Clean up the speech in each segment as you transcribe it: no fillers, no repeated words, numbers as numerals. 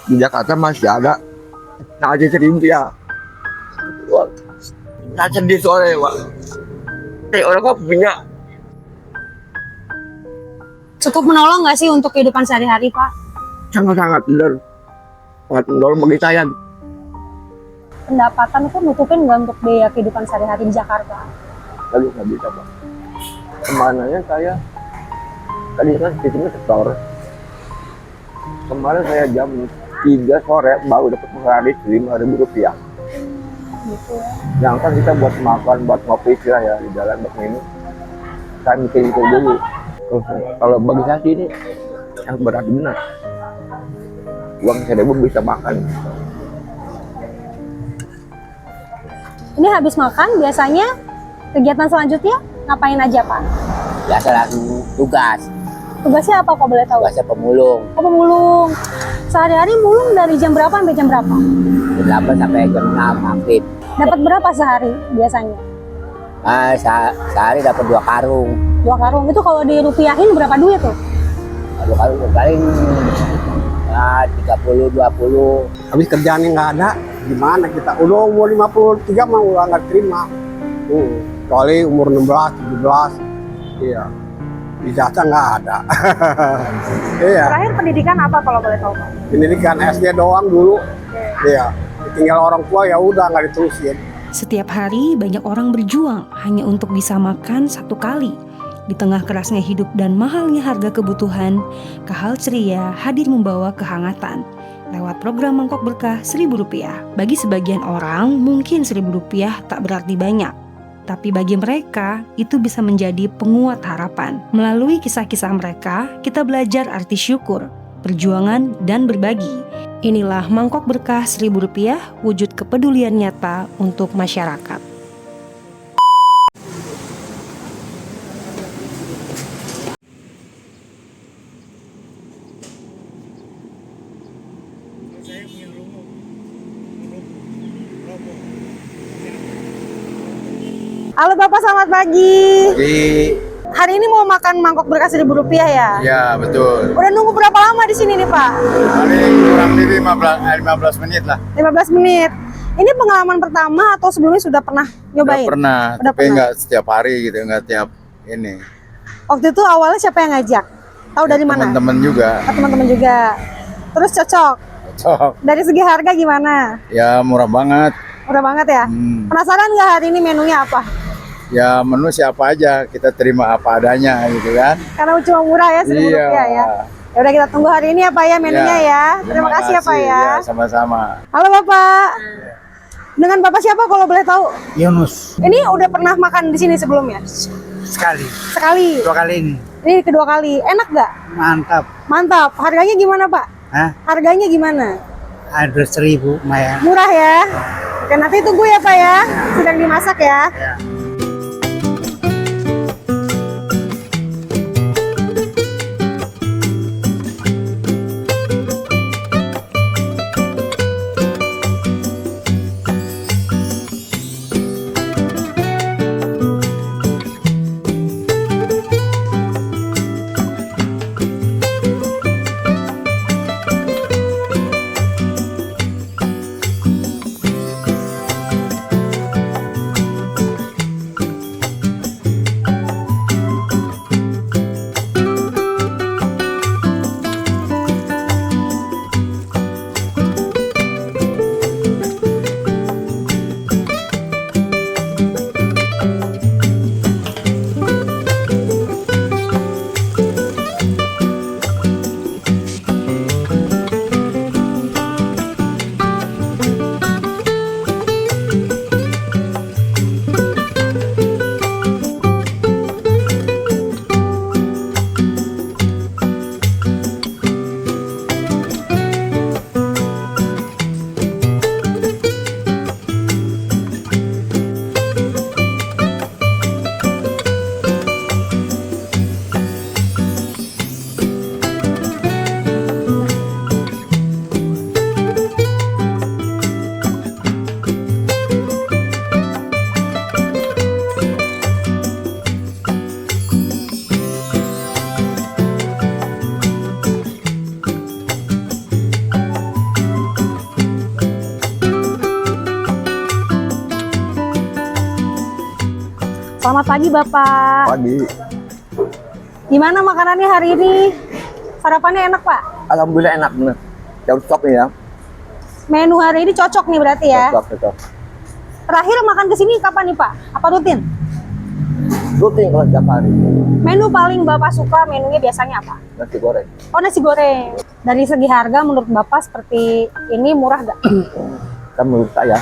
Di Jakarta masih ada nasi Rupiah. Wah, nasi di sore, Pak. Orang kok punya. Cukup menolong nggak sih untuk kehidupan sehari-hari, Pak? Sangat-sangat benar. Sangat menolong bagi saya. Pendapatan itu nutupin nggak untuk biaya kehidupan sehari-hari di Jakarta? Tadi nggak bisa, Pak. Kemananya saya tadi kan sistemnya setor. Kemarin saya jam 3 sore baru dapat penghari Rp5.000. Gitu ya. Yang kan kita buat makan, buat ngopi lah ya di jalan buat minum. Saya mikir-mikir dulu. Kalau bagi saya sih ini yang berat benar. Uang 1.000 bisa makan. Ini habis makan biasanya kegiatan selanjutnya ngapain aja, Pak? Biasa langsung tugas Tugasnya apa kok boleh tahu? tugasnya pemulung Oh, pemulung. Sehari-hari mulung dari jam berapa sampai jam berapa? jam 8 sampai jam 6 maghrib. Dapat berapa sehari biasanya? Sehari dapat 2 karung. 2 karung. Itu kalau dirupiahin berapa duit tuh? 2 karung paling ya 30-20. Habis kerjaannya nggak ada, gimana kita? Udah umur 53 mah udah nggak terima. Kecuali umur 16, 17, iya. Ijazah nggak ada. Iya, Terakhir pendidikan apa kalau boleh tahu, Pak? pendidikan SD doang dulu. Iya, tinggal orang tua ya udah nggak diterusin. Setiap hari banyak orang berjuang hanya untuk bisa makan satu kali. Di tengah kerasnya hidup dan mahalnya harga kebutuhan, Kahal Ceria hadir membawa kehangatan. Lewat program Mangkok Berkah Rp1.000. Bagi sebagian orang, mungkin Rp1.000 tak berarti banyak. Tapi bagi mereka, itu bisa menjadi penguat harapan. Melalui kisah-kisah mereka, kita belajar arti syukur, perjuangan, dan berbagi. Inilah Mangkok Berkah Rp1.000, wujud kepedulian nyata untuk masyarakat. Halo Bapak, selamat pagi. Jadi, Hari ini mau makan mangkok berkah Rp1.000 ya? ya betul. Udah nunggu berapa lama di sini nih, Pak? Paling kurang lebih 15 menit lah. 15 menit. Ini pengalaman pertama atau sebelumnya sudah pernah nyobain? Udah pernah, Udah tapi pernah. nggak setiap hari gitu, nggak tiap ini. Waktu itu awalnya siapa yang ngajak? Tahu dari mana? Teman-teman juga. Oh, teman-teman juga. Terus cocok. Cocok. Dari segi harga gimana? Ya murah banget. Udah banget ya? Penasaran nggak hari ini menunya apa? Ya menu siapa aja, kita terima apa adanya gitu kan. Karena cuma murah ya, Rp1.000 Iya. ya. Ya udah, kita tunggu hari ini ya Pak ya menunya ya. Terima kasih ya Pak ya. Sama-sama. Halo Bapak. Dengan Bapak siapa kalau boleh tahu? Yunus, Ini udah pernah makan di sini sebelumnya? sekali, Sekali. 2 kali ini, Ini kedua kali. Enak nggak? mantap. Mantap. Harganya gimana Pak? Hah? Harganya gimana? Ada 1.000, Maya. Murah ya? Oke, nanti tunggu ya Pak ya. Sedang dimasak ya. Selamat pagi Bapak. Pagi. Gimana makanannya hari ini? Sarapannya enak Pak? Alhamdulillah enak bener. Jauh stop nih ya. Menu hari ini cocok nih berarti ya? Cocok. Terakhir makan ke sini kapan nih Pak? Apa rutin? Rutin kalau tiap hari. Menu paling Bapak suka menunya biasanya apa? Nasi goreng. Oh nasi goreng. Dari segi harga menurut Bapak seperti ini murah gak? Kan menurut saya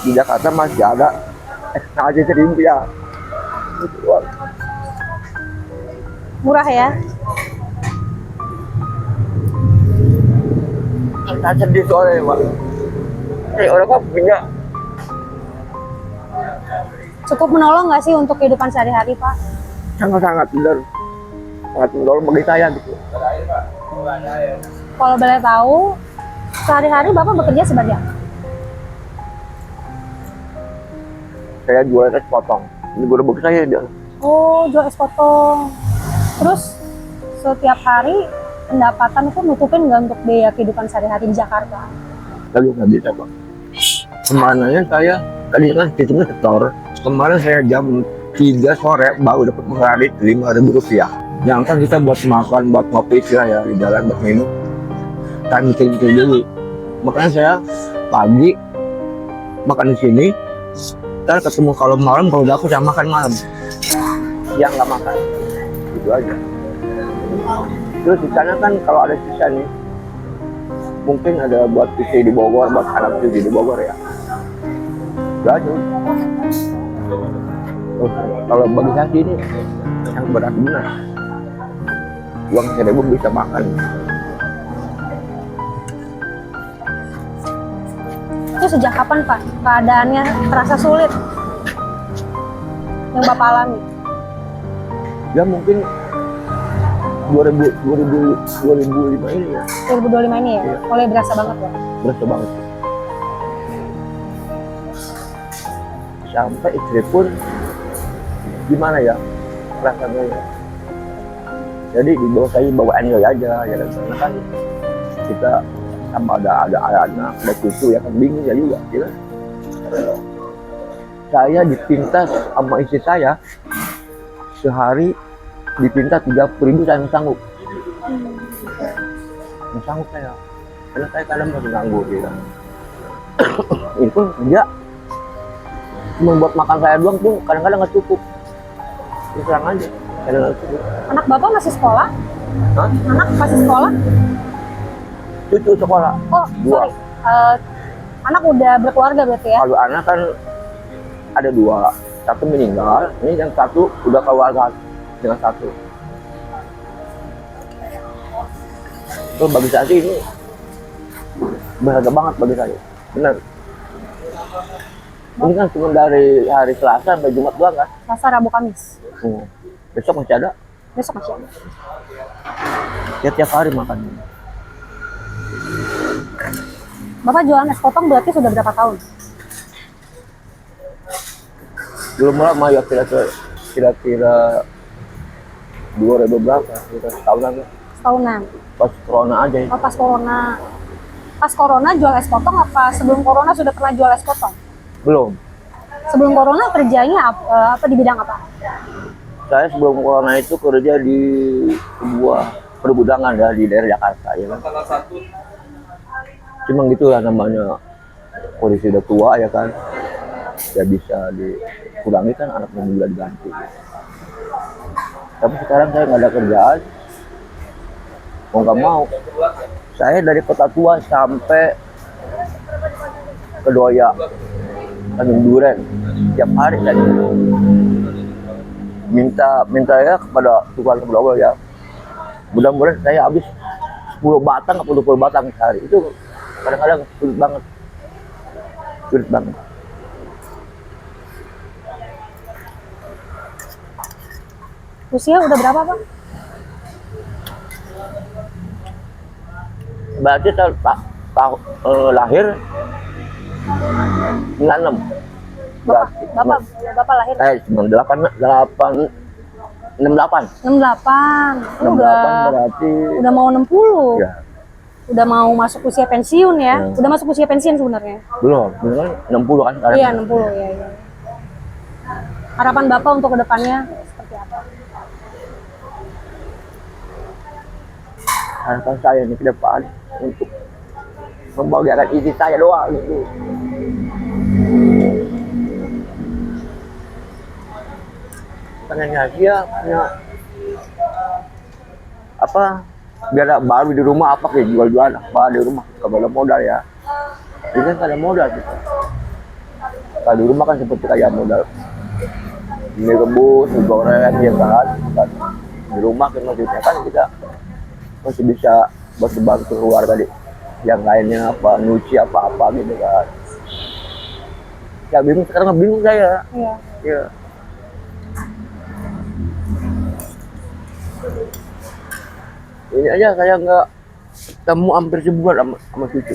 di Jakarta masih ada aja seribu ya. Murah ya? Kita sedih soalnya Pak. Orang kan punya. Cukup menolong nggak sih untuk kehidupan sehari-hari Pak? Sangat-sangat benar. Sangat menolong bagi saya gitu. Kalau boleh tahu, sehari-hari Bapak bekerja sebagai apa? Saya jual es potong. Ini gerobak saya dia. Oh, jual es potong. Terus setiap hari pendapatan itu nutupin nggak untuk biaya kehidupan sehari-hari di Jakarta? Lalu nggak bisa Pak. Kemarinnya saya tadi kan hitungnya setor. Kemarin saya jam 3 sore baru dapat mengharit Rp5.000. Yang kan kita buat makan, buat ngopi ya di jalan buat minum. Saya mikir-mikir dulu. Makanya saya pagi makan di sini. Ntar ketemu kalau malam, kalau udah aku saya makan malam. Siang nggak makan. Gitu aja. Terus sisanya kan kalau ada sisa nih, mungkin ada buat cuci di Bogor, buat anak cuci di Bogor ya. Gitu aja. Kalau bagi saya ini yang berat benar. Uang Rp1.000 bisa makan. Itu sejak kapan Pak keadaannya terasa sulit yang Bapak alami? Ya mungkin 2005 ini ya. 2025 ini ya? Iya. Mulai berasa banget ya? Berasa banget. Sampai istri pun gimana ya rasanya ya. Jadi di bawah saya bawa enjoy aja ya kan, karena kan kita sama ada anak, ada cucu ya kan, bingung ya juga ya kan? Saya dipinta sama istri saya sehari dipinta 30.000 saya nggak sanggup. Nggak sanggup saya, karena saya kadang masih nganggur gitu. Ini pun kerja cuma buat makan saya doang pun kadang-kadang nggak cukup. Terang aja, kadang nggak cukup. Anak Bapak masih sekolah? Hah? Anak masih sekolah? Cucu sekolah. Oh, Dua. sorry. Anak udah berkeluarga berarti ya? Kalau anak kan ada 2, satu meninggal, ini yang satu udah keluarga dengan satu. Terus bagi saya sih ini berharga banget bagi saya, benar. Ini kan cuma dari hari Selasa sampai Jumat doang kan? Selasa, Rabu, Kamis. Besok masih ada, Besok masih ada. tiap hari makan. Bapak jualan es potong berarti sudah berapa tahun? Belum lama ya, kira-kira 2000 berapa? Kira setahunan ya. Setahunan. Pas corona aja ya. Oh, pas corona. Pas corona jual es potong apa sebelum corona sudah pernah jual es potong? Belum. Sebelum corona kerjanya apa di bidang apa? Saya sebelum corona itu kerja di sebuah pergudangan ya di daerah Jakarta ya kan. Cuma gitu ya namanya, kondisi udah tua ya kan, ya bisa dikurangi kan, anaknya juga diganti. Tapi sekarang saya nggak ada kerjaan, mau nggak mau. Saya dari Kota Tua sampai ke Doya, Tanjung Duren, tiap hari saya minta ya kepada Tuhan Allah ya. Mudah-mudahan saya habis 10 batang atau 20 batang sehari. Itu kadang-kadang sulit banget. Usia udah berapa Pak? Berarti saya lahir 96. Bapak lahir 68. 68. 68 berarti Udah mau 60. ya. Udah mau masuk usia pensiun ya? Ya. Udah masuk usia pensiun sebenarnya. Belum kan 60 kan sekarang. Iya, 60 ya. Harapan Bapak untuk kedepannya seperti apa? Harapan saya ini ke depan untuk membahagiakan istri saya doang gitu. Pengennya dia punya apa, biar baru di rumah apa kayak jual-jualan apa di rumah, kalau ada modal ya. Ini kan ada modal kita. Kalau di rumah kan seperti kayak modal ini rebus, goreng ya kan. Di rumah kan maksudnya kan kita masih bisa bantu keluarga di yang lainnya apa nyuci apa gitu kan. Ya bingung, sekarang bingung saya. Iya. Ya. Ini aja saya nggak ketemu hampir sebulan sama cucu.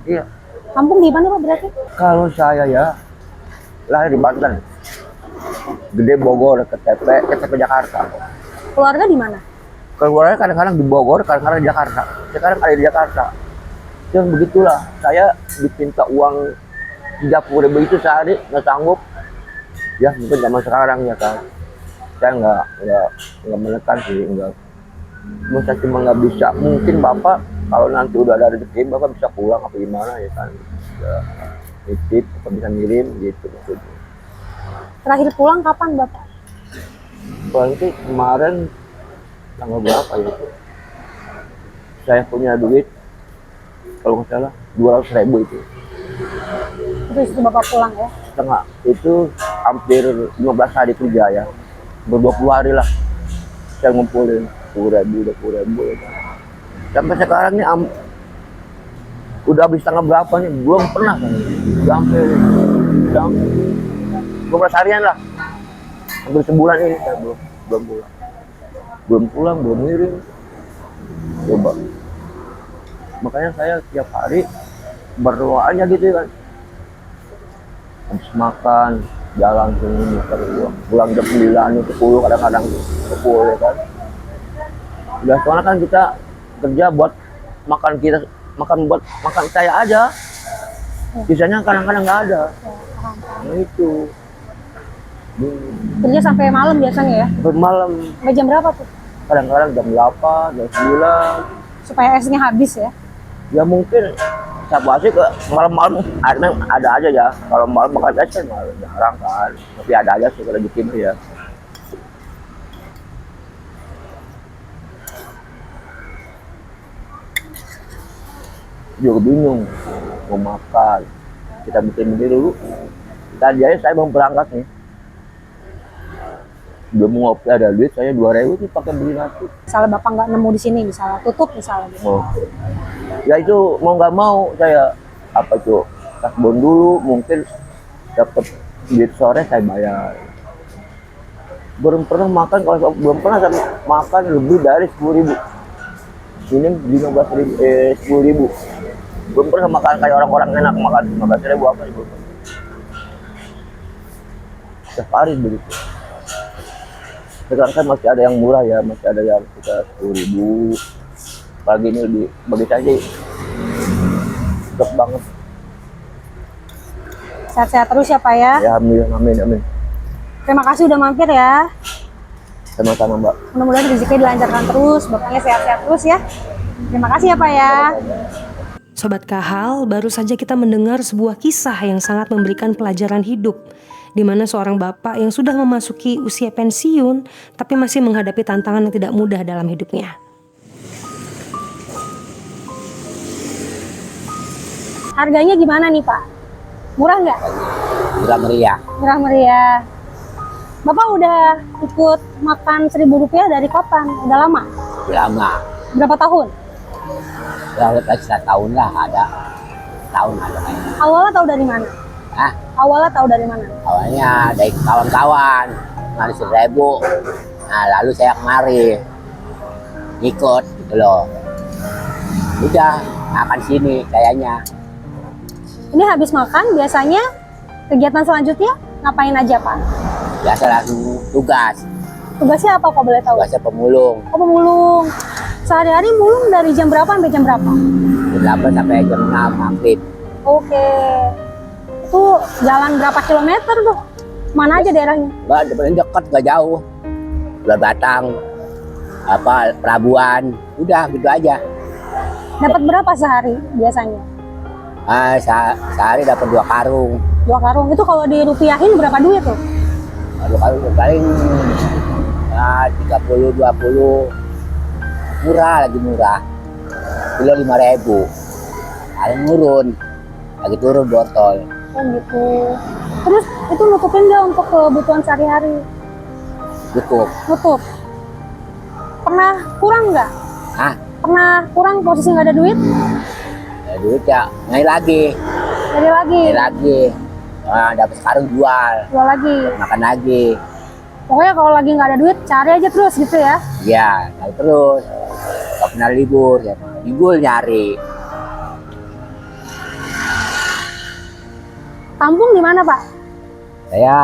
Iya. Kampung di mana Pak berarti? Kalau saya ya lahir di Banten, gede Bogor, KTP Jakarta. Keluarga di mana? Keluarga kadang-kadang di Bogor, kadang-kadang di Jakarta. Sekarang ada di Jakarta. Yang begitulah, saya diminta uang 30.000 itu sehari nggak sanggup. Ya mungkin zaman sekarang ya kan. Saya nggak menekan sih, enggak. Saya cuma nggak bisa. Mungkin Bapak kalau nanti udah ada rezeki Bapak bisa pulang apa gimana ya kan. Ya, nitip atau bisa ngirim gitu maksudnya. Terakhir pulang kapan Bapak? Nanti kemarin tanggal berapa ya itu? Saya punya duit kalau nggak salah 200.000 itu. Itu istri Bapak pulang ya? Setengah itu hampir 15 hari kerja ya, 20 hari lah saya ngumpulin 10.000 ya kan. Sampai sekarang nih udah habis tanggal berapa nih, belum pernah kan. Sampai 12 harian lah, hampir sebulan ini saya belum pulang, belum ngirim. Coba, makanya saya tiap hari berdoa aja gitu kan. Habis makan jalan sini muter pulang jam 9 ke 10 kadang-kadang ke 10 ya kan. Udah soalnya kan kita kerja buat makan buat makan saya aja, sisanya kadang-kadang nggak ada. Nah itu Kerja sampai malam biasanya ya? bermalam, Sampai jam berapa tuh? kadang-kadang jam 8, jam 9. Supaya esnya habis ya? Ya mungkin siapa sih ke malam-malam ada aja ya. Kalau malam makan es kan jarang kan, tapi ada aja sih kalau rezeki ya. Juga bingung mau makan, kita bikin dulu. Tadi aja saya mau berangkat nih, belum mau ngopi ada duit, saya 2.000 tuh pakai beli nasi. Misalnya Bapak nggak nemu di sini, misalnya tutup misalnya gitu. Oh. Ya itu mau nggak mau saya apa tuh kasbon dulu, mungkin dapat duit sore saya bayar. Belum pernah makan, kalau belum pernah saya makan lebih dari 10.000. Ini 10.000. Belum pernah makan kayak orang-orang enak makan 15.000 apa itu. Setiap hari begitu. Sekarang kan masih ada yang murah ya, masih ada yang kita 10.000. Pagi ini lebih bagi saya sih cocok banget. Sehat-sehat terus ya Pak ya? Ya alhamdulillah, amin. Terima kasih udah mampir ya. Sama-sama Mbak. Mudah-mudahan rezeki dilancarkan terus, Bapaknya sehat-sehat terus ya. Terima kasih ya Pak ya. Sobat Kahal, baru saja kita mendengar sebuah kisah yang sangat memberikan pelajaran hidup, di mana seorang bapak yang sudah memasuki usia pensiun tapi masih menghadapi tantangan yang tidak mudah dalam hidupnya. Harganya gimana nih Pak? Murah nggak? Murah meriah. Murah meriah. Bapak udah ikut makan Rp1.000 dari kapan? Udah lama? Lama. Berapa tahun? Ya udah setahun lah ada. Tahun ada kayaknya. Awalnya tahu dari mana? Hah? Awalnya tahu dari mana? Awalnya dari kawan-kawan ngasih 1.000. Nah lalu saya kemari ikut gitu loh. Udah akan sini kayaknya. Ini habis makan biasanya kegiatan selanjutnya ngapain aja Pak? Biasa langsung tugas. Tugasnya apa kok boleh tahu? Tugasnya pemulung. Oh pemulung. Sehari-hari mulung dari jam berapa sampai jam berapa? Jam 8 sampai jam 6 maghrib. Oke. Itu jalan berapa kilometer tuh? Mana aja daerahnya? Nggak dekat, nggak jauh. Udah Batang, Pelabuhan, udah gitu aja. Dapat berapa sehari biasanya? Sehari dapat 2 karung. 2 karung. Itu kalau dirupiahin berapa duit tuh? Kalau paling 30, 20. Murah, lagi murah. Kilo 5.000. Paling lagi turun botol. Oh gitu. Terus itu nutupin nggak untuk kebutuhan sehari-hari? Cukup. Nutup. Pernah kurang nggak? Hah? Pernah kurang posisi nggak ada duit? Ya duit ya, naik lagi. Jadi lagi. Naik lagi. Nah, dapat sekarang jual. Jual lagi. Makan lagi. Pokoknya kalau lagi nggak ada duit, cari aja terus gitu ya. Ya, cari terus. Gak pernah libur, ya. Libur nyari. Kampung di mana, Pak? Saya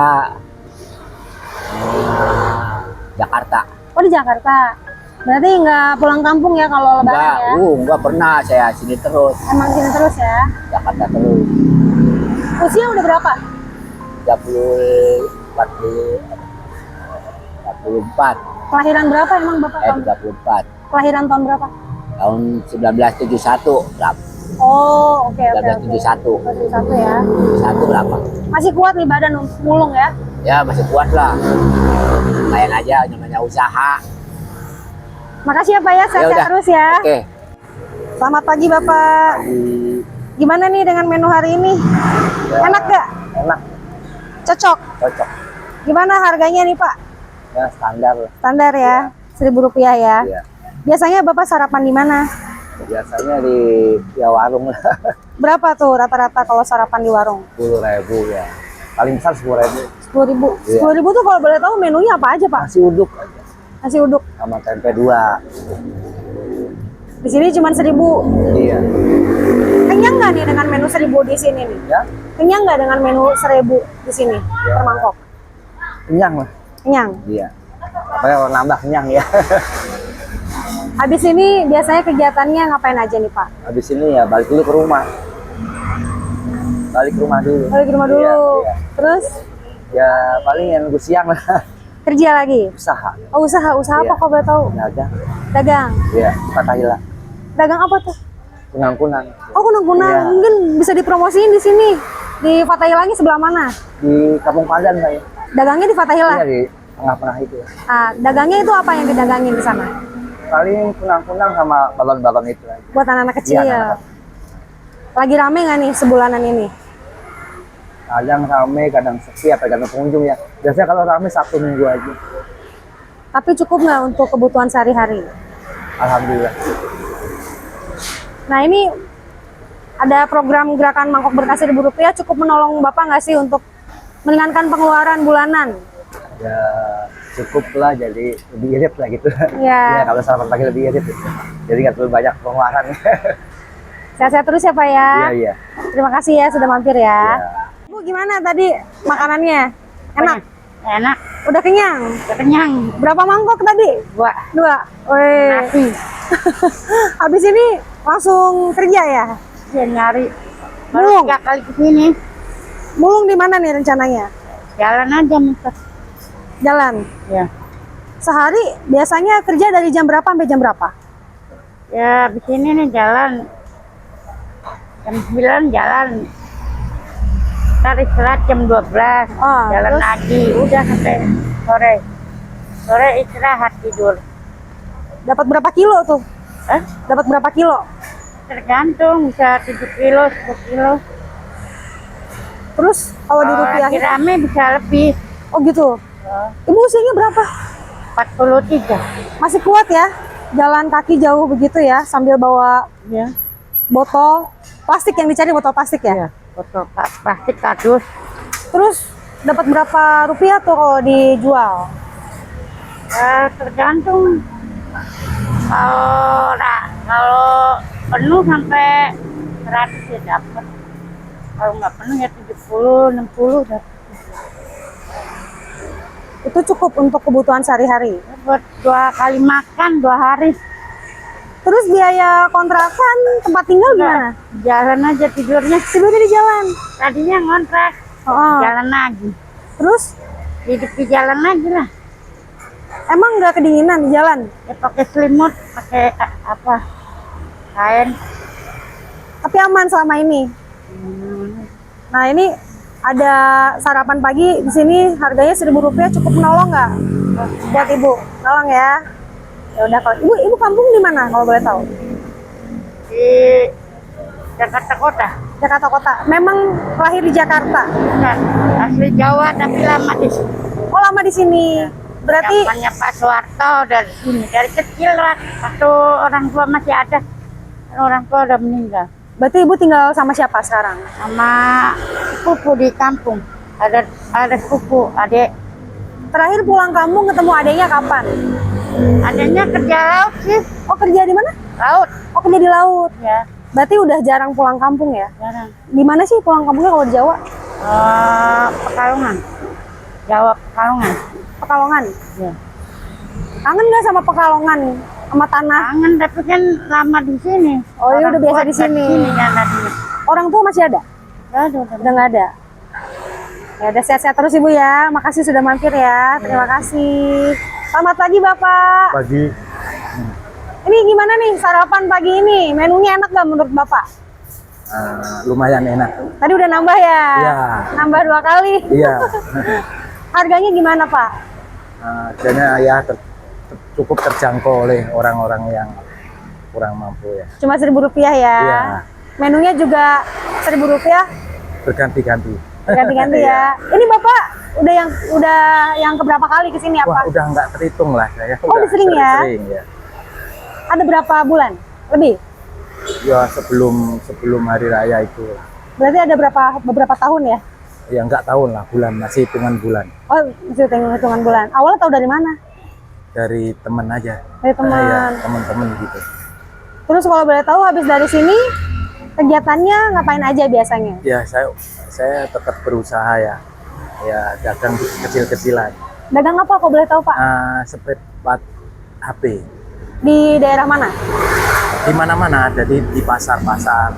Jakarta. Oh, di Jakarta. Berarti nggak pulang kampung ya kalau lebaran ya? Enggak pernah, saya sini terus. Emang sini terus ya? Jakarta terus. Usia udah berapa? 34. Kelahiran berapa emang Bapak? 34. Kelahiran tahun berapa? Tahun 1971 berapa? Oh, oke. 1971. 71 ya. 71 berapa? Masih kuat nih badan mulung ya? Ya masih kuat lah. Lumayan aja, namanya usaha. Makasih ya Pak ya, Ya sehat udah. terus ya. Oke. Selamat pagi Bapak. Gimana nih dengan menu hari ini? Ya, Enak gak? enak, Cocok? cocok. Gimana harganya nih Pak? Ya standar lah. Standar ya? Rp1.000 ya? Ya. Biasanya Bapak sarapan di mana? Biasanya di warung lah. Berapa tuh rata-rata kalau sarapan di warung? 10.000 ya. Paling besar 10.000. 10.000. Iya. 10.000 tuh kalau boleh tahu menunya apa aja Pak? Nasi uduk aja. Nasi uduk. Sama tempe 2. Di sini cuma 1.000. Iya. Kenyang nggak nih dengan menu 1.000 di sini nih? Ya, Kenyang nggak dengan menu 1.000 di sini per mangkok? kenyang lah. Kenyang. Iya. Apalagi kalau nambah kenyang ya. Habis ini biasanya kegiatannya ngapain aja nih Pak? Habis ini ya balik dulu ke rumah. Balik ke rumah dulu. Balik ke rumah dulu. Iya, iya. Terus Ya paling yang nunggu siang lah. kerja lagi? Usaha. Oh usaha apa Iya. kok boleh tahu? Dagang. Dagang. Iya, Fatahila. Dagang apa tuh? Kunang-kunang. Oh kunang-kunang. Iya. Mungkin bisa dipromosiin di sini. Di Fatahilanya sebelah mana? Di Kampung Pandan saya. Dagangnya di Fatahila. Iya di tengah-tengah itu. Ah, dagangnya itu apa yang didagangin di sana? Paling kunang-kunang sama balon-balon itu aja. Buat anak-anak kecil. Iya, anak-anak. Lagi rame nggak nih sebulanan ini? Kadang rame, kadang sepi, apa kadang pengunjung ya. Biasanya kalau rame Sabtu Minggu aja. Tapi cukup nggak untuk kebutuhan sehari-hari? Alhamdulillah. Nah ini ada program gerakan mangkok berkah Rp1.000 cukup menolong Bapak nggak sih untuk meringankan pengeluaran bulanan? Ya cukup lah, jadi lebih irit lah gitu. Ya. Ya kalau sarapan pagi lebih irit gitu. Jadi nggak terlalu banyak pengeluaran. Sehat-sehat terus ya Pak ya. Iya, iya. Terima kasih ya sudah mampir ya. Ya. Bu gimana tadi makanannya? Enak? Enak, Udah kenyang? udah kenyang. Berapa mangkok tadi? 2 2. Wih. nasi. Habis ini langsung kerja ya? Dia nyari. Mulung. Baru 3 kali kesini. Mulung di mana nih rencananya? Jalan aja muter. Jalan. Ya. Sehari biasanya kerja dari jam berapa sampai jam berapa? Ya, di sini nih jalan. Jam 9 jalan. Ntar istirahat jam 12. Ah, Jalan terus? lagi. Udah sampai sore. Sore istirahat tidur. Dapat berapa kilo tuh? Eh, Dapat berapa kilo? tergantung. Bisa 7 kilo, 10 kilo. Terus kalau Kalau lagi dirupiahin? rame bisa lebih. Oh gitu. Ibu usianya berapa? 43. Masih kuat ya? Jalan kaki jauh begitu ya sambil bawa Ya. botol plastik yang dicari botol plastik ya? Botol plastik kardus. Terus dapat berapa rupiah tuh kalau dijual? Tergantung. Kalau penuh sampai 100 ya dapat. Kalau nggak penuh ya 70, 60 dapat. Itu cukup untuk kebutuhan sehari-hari. Buat 2 kali makan 2 hari. Terus biaya kontrakan tempat tinggal gimana? Jalan aja tidurnya. Tidurnya di jalan. Tadinya ngontrak, Oh. jalan lagi. Terus hidup di jalan aja lah. emang nggak kedinginan di jalan? Ya pakai selimut, pakai apa? Kain. Tapi aman selama ini. Nah ini ada sarapan pagi di sini harganya Rp1.000 cukup menolong nggak buat ibu? Nolong ya. Ya udah kalau ibu kampung di mana kalau boleh tahu? Di Jakarta Kota. Jakarta Kota. Memang lahir di Jakarta. Bukan, asli Jawa tapi lama di sini. Oh lama di sini. Berarti Zamannya Pak Soeharto dari sini, dari kecil lah. Waktu orang tua masih ada, orang tua udah meninggal. berarti ibu tinggal sama siapa sekarang? Sama sepupu di kampung. Ada sepupu, adik. Terakhir pulang kampung ketemu adiknya kapan? Adiknya kerja laut sih, Oh kerja di mana? laut. Oh kerja di laut. Ya, Berarti udah jarang pulang kampung ya? jarang. Di mana sih pulang kampungnya kalau di Jawa? Pekalongan. Jawa Pekalongan. Pekalongan. Ya. Kangen nggak sama Pekalongan? Sama tanah? Kangen tapi kan lama di sini. Oh, iya, udah biasa tua di sini. kan tadinya. Orang tua masih ada? Udah. Udah nggak ada. Ya udah sehat-sehat terus ibu ya. Makasih sudah mampir ya. Terima kasih. Selamat pagi bapak. Pagi. Ini gimana nih sarapan pagi ini? Menunya enak nggak menurut bapak? Lumayan enak. Tadi udah nambah ya? Iya. Nambah 2 kali. Iya. Harganya gimana pak? Harganya ya cukup terjangkau oleh orang-orang yang kurang mampu ya. Cuma Rp1.000 ya? Iya. Menunya juga Rp1.000? Berganti-ganti. Ganti-ganti ya. Ini bapak udah yang keberapa kali kesini Wah, apa? udah nggak terhitung lah saya. Oh, udah sering ya? Sering ya. Ada berapa bulan? Lebih? Ya sebelum hari raya itu. Berarti ada beberapa tahun ya? Ya nggak tahun lah, bulan, masih hitungan bulan. Oh, masih hitungan bulan. Awalnya tahu dari mana? Dari teman aja. Dari teman. Ya, teman-teman gitu. Terus kalau boleh tahu habis dari sini kegiatannya ngapain aja biasanya? Ya saya tetap berusaha ya. Ya dagang kecil-kecilan. Dagang apa kalau boleh tahu Pak? Spare HP. Di daerah mana? Di mana-mana ada di pasar-pasar.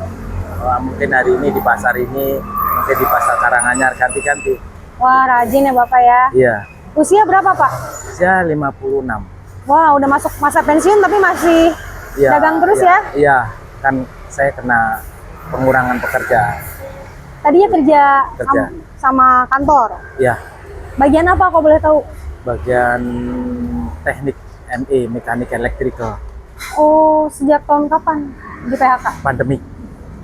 Mungkin hari ini di pasar ini, mungkin di pasar Karanganyar, ganti-ganti. Wah rajin ya Bapak ya. Iya. Usia berapa Pak? Saya 56. Wah udah masuk masa pensiun tapi masih Iya, dagang terus iya, ya? Iya, kan saya kena pengurangan pekerja. Tadinya kerja Kerja. sama kantor. Ya, Bagian apa kalau boleh tahu? bagian teknik ME, mekanik elektrikal, Oh sejak tahun kapan di PHK? pandemik.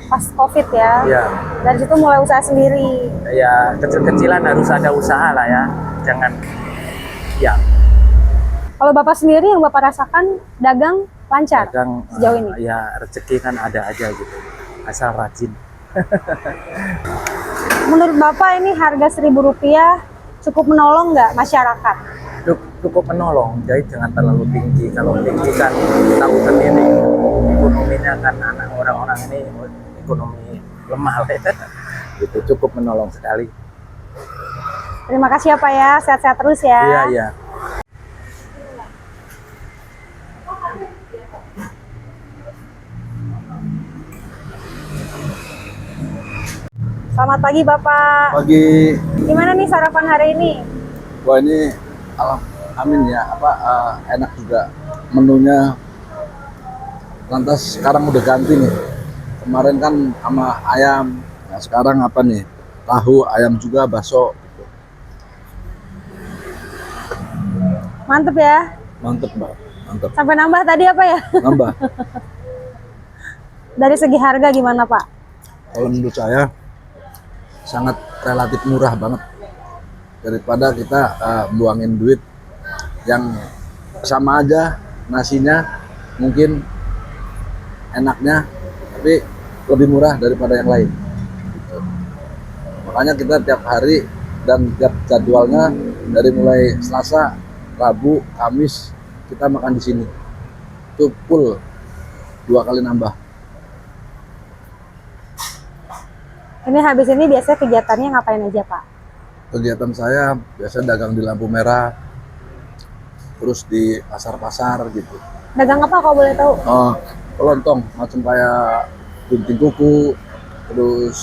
Pas COVID ya? Ya, Dari situ mulai usaha sendiri. ya kecil-kecilan harus ada usaha lah ya. Jangan, ya Kalau Bapak sendiri yang Bapak rasakan dagang lancar dagang sejauh ini? ya rezeki kan ada aja gitu, asal rajin. Menurut Bapak ini harga Rp1.000 cukup menolong nggak masyarakat? Cukup menolong, jadi jangan terlalu tinggi. Kalau tinggi kan tahu sendiri ekonominya kan anak orang-orang ini ekonomi lemah lah ya. Gitu, cukup menolong sekali. Terima kasih ya Pak ya, sehat-sehat terus ya. Iya, iya. Selamat pagi Bapak. Pagi. Gimana nih sarapan hari ini? Wah ini amin ya, enak juga menunya. Lantas sekarang udah ganti nih. Kemarin kan sama ayam. Nah, sekarang apa nih? Tahu, ayam juga, bakso. Mantep ya. Mantep, Mbak. Mantep. Sampai nambah tadi apa ya? Nambah. Dari segi harga gimana Pak? Kalau menurut saya sangat relatif murah banget daripada kita buangin duit yang sama aja nasinya mungkin enaknya tapi lebih murah daripada yang lain gitu. Makanya kita tiap hari dan tiap jadwalnya dari mulai Selasa, Rabu, Kamis kita makan di sini itu full 2 kali nambah. Ini habis ini biasanya kegiatannya ngapain aja Pak? Kegiatan saya biasa dagang di lampu merah, terus di pasar-pasar gitu. Dagang apa kalau boleh tahu? Kelontong macam kayak gunting kuku, terus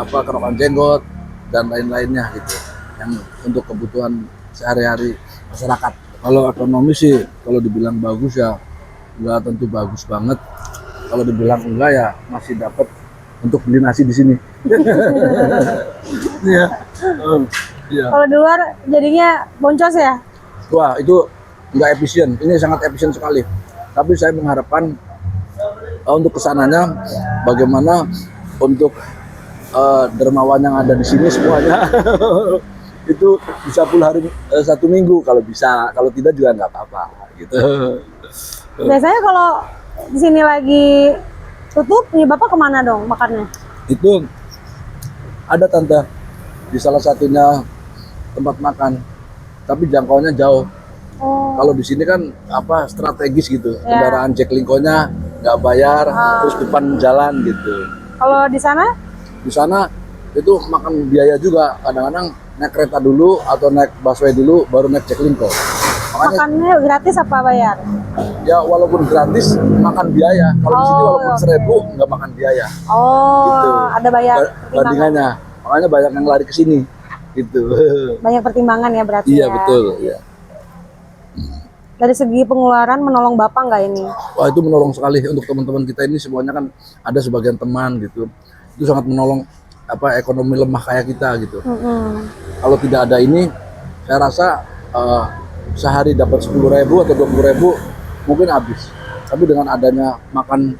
kerokan jenggot, dan lain-lainnya gitu, yang untuk kebutuhan sehari-hari masyarakat. Kalau ekonomi sih kalau dibilang bagus ya nggak tentu bagus banget, kalau dibilang enggak ya masih dapat untuk beli nasi di sini. Iya. Iya. Kalau di luar jadinya boncos ya? Wah, itu nggak efisien. Ini sangat efisien sekali. Tapi saya mengharapkan untuk kesananya bagaimana untuk dermawan yang ada di sini semuanya itu bisa full hari 1 minggu kalau bisa. Kalau tidak juga nggak apa-apa gitu. Biasanya kalau di sini lagi tutup, nih Bapak kemana dong makannya? Itu ada tante di salah satunya tempat makan, tapi jangkauannya jauh. Oh, Kalau di sini kan apa strategis gitu, Ya. kendaraan Jaklingko-nya nggak bayar, terus depan jalan gitu. kalau di sana? Di sana itu makan biaya juga, kadang-kadang naik kereta dulu atau naik busway dulu, baru naik Jaklingko. Makanya Makannya gratis apa bayar? ya walaupun gratis makan biaya, kalau di sini Oh, walaupun oke. 1.000 nggak makan biaya. Oh, Gitu. ada bayar pertimbangan. Bandingannya, makanya banyak yang lari ke sini gitu. Banyak pertimbangan ya berarti Iya ya. betul. Iya. Dari segi pengeluaran menolong Bapak nggak ini? Wah itu menolong sekali untuk teman-teman kita ini, semuanya kan ada sebagian teman gitu, itu sangat menolong apa ekonomi lemah kayak kita gitu. Kalau tidak ada ini saya rasa sehari dapat 10.000 atau 20.000 mungkin habis, tapi dengan adanya makan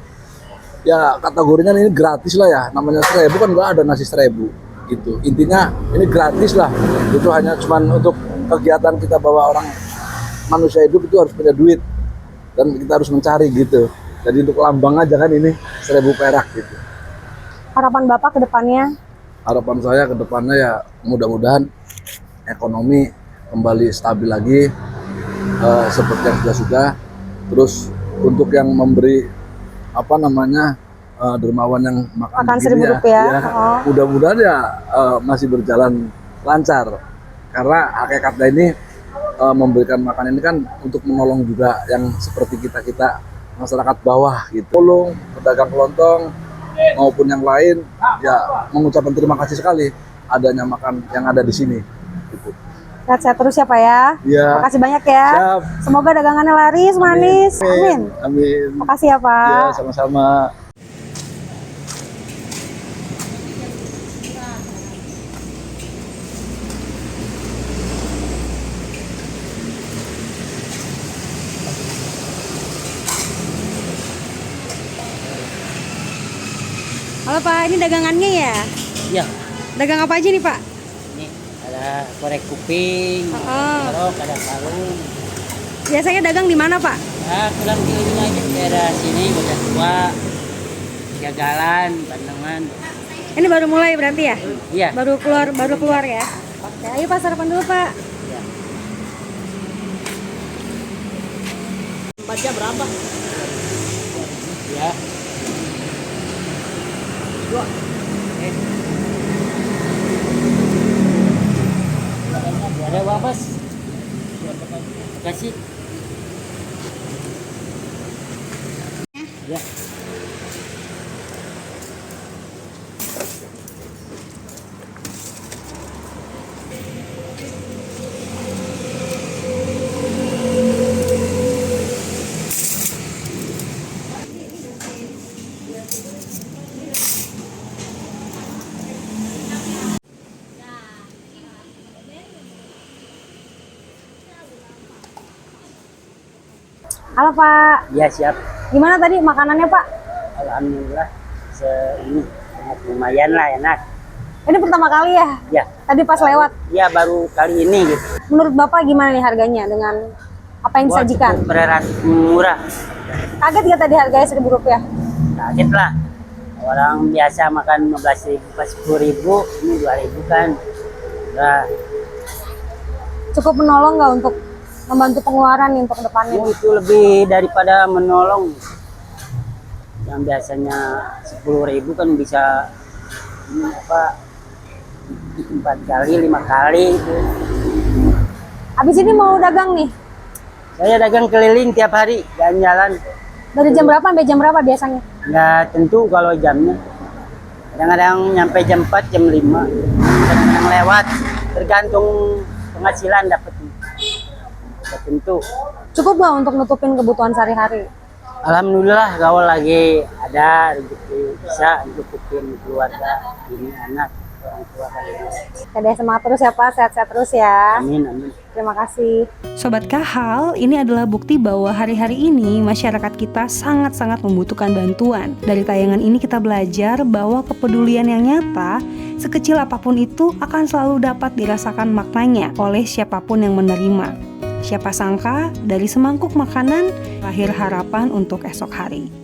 ya kategorinya ini gratis lah ya, namanya 1.000 kan nggak ada nasi 1.000 gitu, intinya ini gratis lah, itu hanya cuman untuk kegiatan kita bahwa orang manusia hidup itu harus punya duit dan kita harus mencari gitu. Jadi untuk lambang aja kan ini 1.000 perak gitu. Harapan Bapak ke depannya? Harapan saya ke depannya ya mudah-mudahan ekonomi kembali stabil lagi seperti yang sudah. Terus untuk yang memberi apa namanya dermawan yang makan begini Rp1.000 ya, Oh. mudah-mudahan ya masih berjalan lancar, karena hakikatnya ini memberikan makan ini kan untuk menolong juga yang seperti kita masyarakat bawah gitu, tolong pedagang kelontong maupun yang lain ya mengucapkan terima kasih sekali adanya makan yang ada di sini gitu. Sehat-sehat terus ya Pak ya. Iya. Makasih banyak ya. Siap. Semoga dagangannya laris, manis. Amin. Amin. Makasih ya Pak. Ya, sama-sama. Halo Pak, ini dagangannya ya? Iya, Dagang apa aja nih Pak? ini ada korek kuping, Oh. kerok, ada kalung. Biasanya dagang di mana Pak? Ya, pulang keliling aja di daerah sini, Bocah Tua, Jagalan, Bandengan. Ini baru mulai berarti ya? Iya, Baru keluar ya? Oke, ayo Pak sarapan dulu Pak. baca berapa? Ya. Dua. Ada Bang Bos. Terima kasih. Ya. Halo Pak, Ya siap. gimana tadi makanannya Pak? Alhamdulillah. Ini sangat lumayan lah, enak. Ini pertama kali ya? Ya. Tadi pas lewat. Ya baru kali ini gitu. Menurut Bapak gimana nih harganya dengan apa yang Wah, disajikan? cukup relatif murah. Kaget nggak tadi harganya Rp1.000? Kaget lah. Orang biasa makan 15.000 pas 10.000, ini 2.000 kan. Nah, Cukup menolong nggak untuk membantu pengeluaran nih untuk depannya? itu lebih daripada menolong. Yang biasanya 10.000 kan bisa ini apa 4 kali, 5 kali itu. Habis ini mau dagang nih? Saya dagang keliling tiap hari, jalan-jalan. Dari jam berapa sampai jam berapa biasanya? Nggak tentu kalau jamnya. Kadang-kadang nyampe jam 4, jam 5. Kadang-kadang lewat. Tergantung penghasilan dapat. Tentu. Cukup nggak untuk nutupin kebutuhan sehari-hari? Alhamdulillah kalau lagi ada rezeki bisa cukupin keluarga, ini anak, orang tua kalian. Oke deh, semangat terus ya Pak, sehat-sehat terus ya. Amin, amin. Terima kasih. Sobat Kahal, ini adalah bukti bahwa hari-hari ini masyarakat kita sangat-sangat membutuhkan bantuan. Dari tayangan ini kita belajar bahwa kepedulian yang nyata, sekecil apapun itu akan selalu dapat dirasakan maknanya oleh siapapun yang menerima. Siapa sangka dari semangkuk makanan lahir harapan untuk esok hari.